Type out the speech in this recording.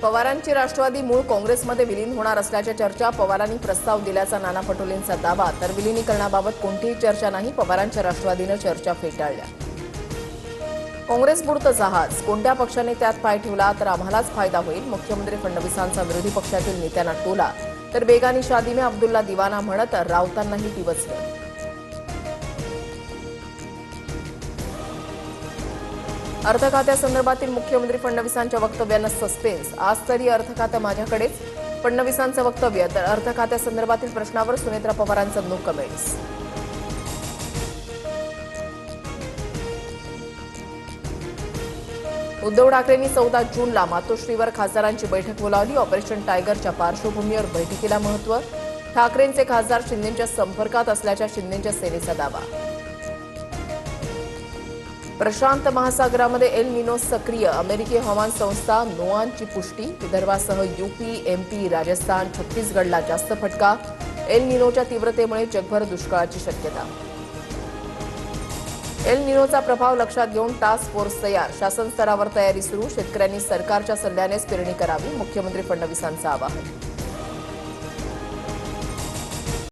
पवारांची राष्ट्रवादी मूळ काँग्रेसमध्ये विलीन होणार असल्याच्या चर्चा, पवारांनी प्रस्ताव दिल्याचा नाना पटोलेंचा दावा, तर विलीनीकरणाबाबत कोणतीही चर्चा नाही, पवारांच्या राष्ट्रवादीनं चर्चा फेटाळल्या. काँग्रेस बुडतं जहाज, कोणत्या पक्षाने त्यात पाय ठेवला तर आम्हालाच फायदा होईल, मुख्यमंत्री फडणवीसांचा विरोधी पक्षातील नेत्यांना टोला, तर बेगानी शादी में अब्दुल्ला दिवाना म्हणत राऊतांनाही डिवचलं. अर्थ खात्यासंदर्भातील मुख्यमंत्री फडणवीसांच्या वक्तव्यांना सस्पेन्स, आज तरी अर्थ खातं माझ्याकडेच, फडणवीसांचं वक्तव्य, तर अर्थ खात्यासंदर्भातील प्रश्नावर सुनेत्रा पवारांचं नो कमेंट्स. उद्धव ठाकरेंनी 14 जूनला मातोश्रीवर खासदारांची बैठक बोलावली, ऑपरेशन टायगरच्या पार्श्वभूमीवर बैठकीला महत्त्व, ठाकरेंचे खासदार शिंदेंच्या संपर्कात असल्याच्या शिंदेंच्या सेनेचा दावा. प्रशांत महासागरामध्ये एल निनो सक्रिय, अमेरिकी हवामान संस्था नोआनची पुष्टी, विदर्भासह यूपी, एमपी, राजस्थान, छत्तीसगडला जास्त फटका, एल निनोच्या तीव्रतेमुळे जगभर दुष्काळाची शक्यता. एल निनोचा प्रभाव लक्षात घेऊन टास्क फोर्स तयार, शासन स्तरावर तयारी सुरू, शेतकऱ्यांनी सरकारच्या सल्ल्यानेच पेरणी करावी, मुख्यमंत्री फडणवीसांचं आवाहन.